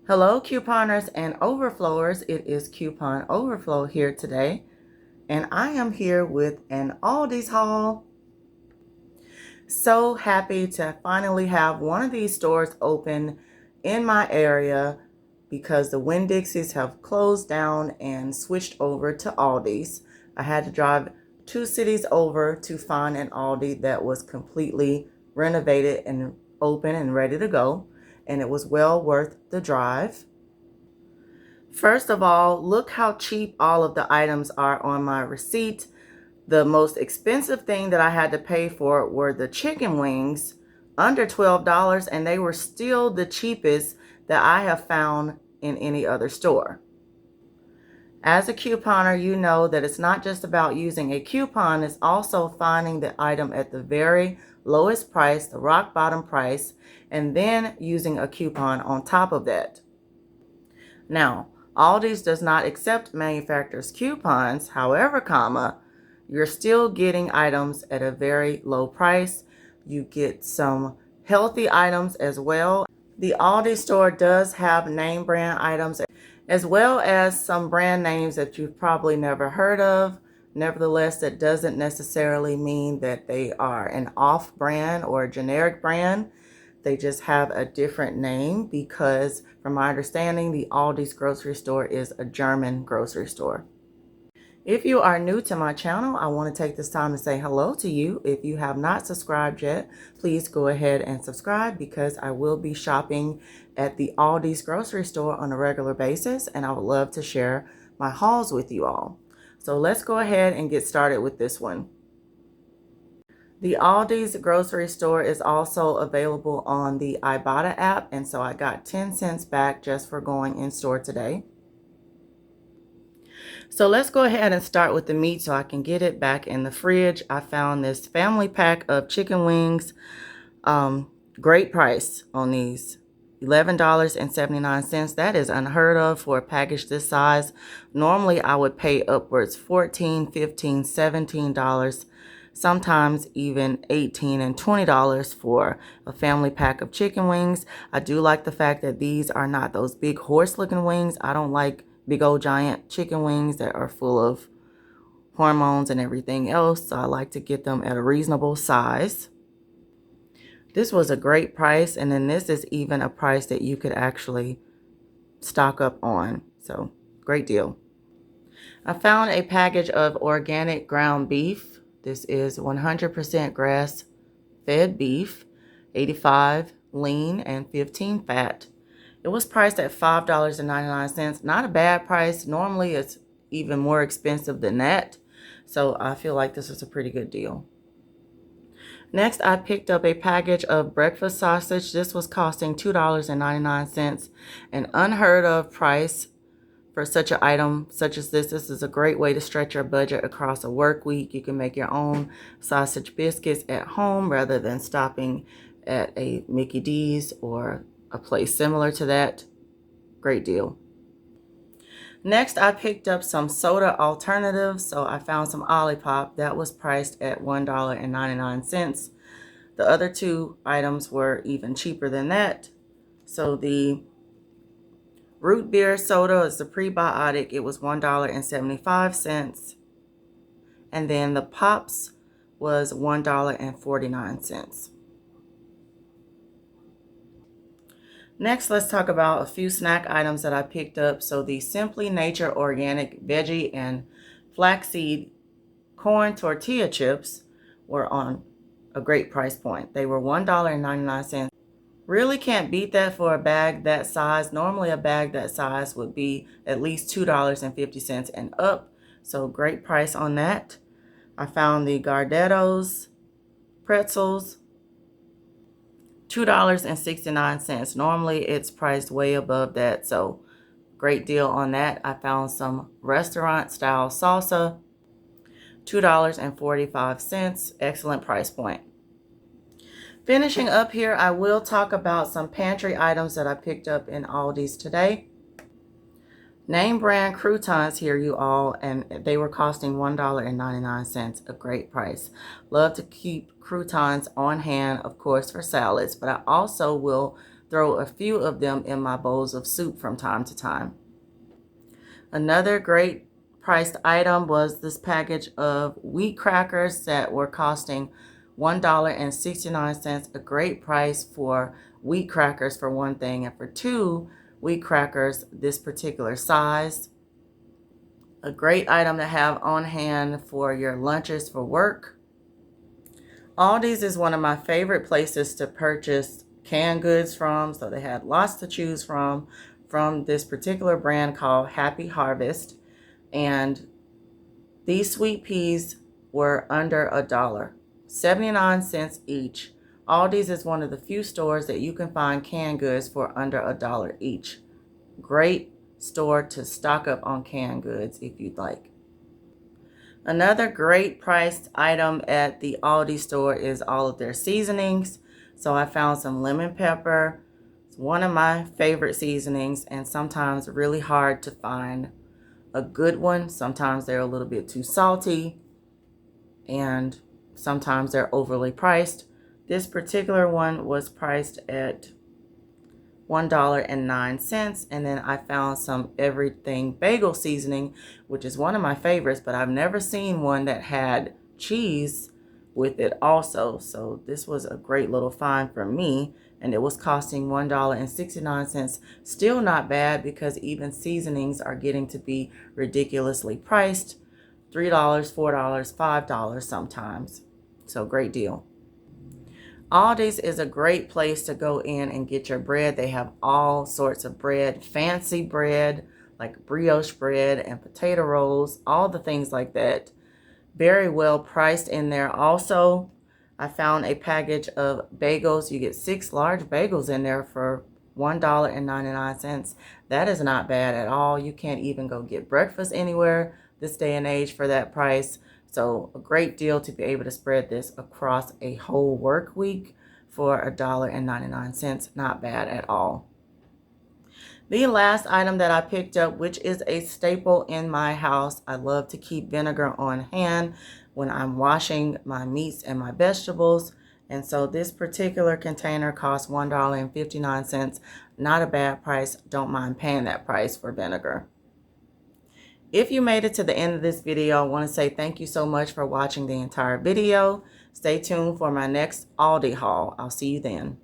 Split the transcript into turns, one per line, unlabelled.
Hello, couponers and overflowers. It is Coupon Overflow here today, and I am here with an Aldi's haul. So happy to finally have one of these stores open in my area because the Winn-Dixies have closed down and switched over to Aldi's. I had to drive 2 cities over to find an Aldi that was completely renovated and open and ready to go, and it was well worth the drive. First of all, look how cheap all of the items are on my receipt. The most expensive thing that I had to pay for were the chicken wings, under $12, and they were still the cheapest that I have found in any other store. As a couponer, you know that it's not just about using a coupon, it's also finding the item at the very lowest price, the rock bottom price, and then using a coupon on top of that. Now, Aldi's does not accept manufacturer's coupons. However, you're still getting items at a very low price. You get some healthy items as well. The Aldi store does have name brand items as well as some brand names that you've probably never heard of. Nevertheless, that doesn't necessarily mean that they are an off brand or a generic brand. They just have a different name because, from my understanding, the Aldi's grocery store is a German grocery store. If you are new to my channel, I want to take this time to say hello to you. If you have not subscribed yet, please go ahead and subscribe because I will be shopping at the Aldi's grocery store on a regular basis, and I would love to share my hauls with you all. So let's go ahead and get started with this one. The Aldi's grocery store is also available on the Ibotta app, and so I got 10 cents back just for going in store today. So let's go ahead and start with the meat so I can get it back in the fridge. I found this family pack of chicken wings. Great price on these. $11.79. That is unheard of for a package this size. Normally I would pay upwards $14, $15, $17, sometimes even $18 and $20 for a family pack of chicken wings. I do like the fact that these are not those big horse looking wings. I don't like big old giant chicken wings that are full of hormones and everything else. So I like to get them at a reasonable size. This was a great price, and then this is even a price that you could actually stock up on. So great deal. I found a package of organic ground beef. This is 100% grass-fed beef, 85 lean and 15 fat. It was priced at $5.99. Not a bad price. Normally it's even more expensive than that. So I feel like this is a pretty good deal. Next, I picked up a package of breakfast sausage. This was costing $2.99, an unheard of price for such an item such as this. This is a great way to stretch your budget across a work week. You can make your own sausage biscuits at home rather than stopping at a Mickey D's or a place similar to that. Great deal. Next, I picked up some soda alternatives. So I found some Olipop. That was priced at $1.99. The other two items were even cheaper than that. So the root beer soda is the prebiotic. It was $1.75. And then the Pops was $1.49. Next, let's talk about a few snack items that I picked up. So the Simply Nature Organic Veggie and Flaxseed Corn Tortilla Chips were on a great price point. They were $1.99. Really can't beat that for a bag that size. Normally a bag that size would be at least $2.50 and up. So great price on that. I found the Gardetto's pretzels, $2.69. Normally it's priced way above that, so great deal on that. I found some restaurant style salsa, $2.45. Excellent price point. Finishing up here, I will talk about some pantry items that I picked up in Aldi's today. Name brand croutons here, you all, and they were costing $1.99, a great price. Love to keep croutons on hand, of course, for salads, but I also will throw a few of them in my bowls of soup from time to time. Another great priced item was this package of wheat crackers that were costing $1.69, a great price for wheat crackers for one thing, and for two wheat crackers this particular size. A great item to have on hand for your lunches for work. Aldi's is one of my favorite places to purchase canned goods from, so they had lots to choose from this particular brand called Happy Harvest. And these sweet peas were under $1, 79 cents each. Aldi's is one of the few stores that you can find canned goods for under $1 each. Great store to stock up on canned goods if you'd like. Another great priced item at the Aldi store is all of their seasonings. So I found some lemon pepper. It's one of my favorite seasonings and sometimes really hard to find a good one. Sometimes they're a little bit too salty and sometimes they're overly priced. This particular one was priced at $1.09, and then I found some everything bagel seasoning, which is one of my favorites, but I've never seen one that had cheese with it also. So this was a great little find for me, and it was costing $1.69. Still not bad because even seasonings are getting to be ridiculously priced. $3, $4, $5 sometimes. So great deal. Aldi's is a great place to go in and get your bread. They have all sorts of bread, fancy bread, like brioche bread and potato rolls, all the things like that. Very well priced in there. Also, I found a package of bagels. You get 6 large bagels in there for $1.99. That is not bad at all. You can't even go get breakfast anywhere this day and age for that price. So a great deal to be able to spread this across a whole work week for $1.99. Not bad at all. The last item that I picked up, which is a staple in my house, I love to keep vinegar on hand when I'm washing my meats and my vegetables. And so this particular container costs $1.59. Not a bad price. Don't mind paying that price for vinegar. If you made it to the end of this video, I want to say thank you so much for watching the entire video. Stay tuned for my next Aldi haul. I'll see you then.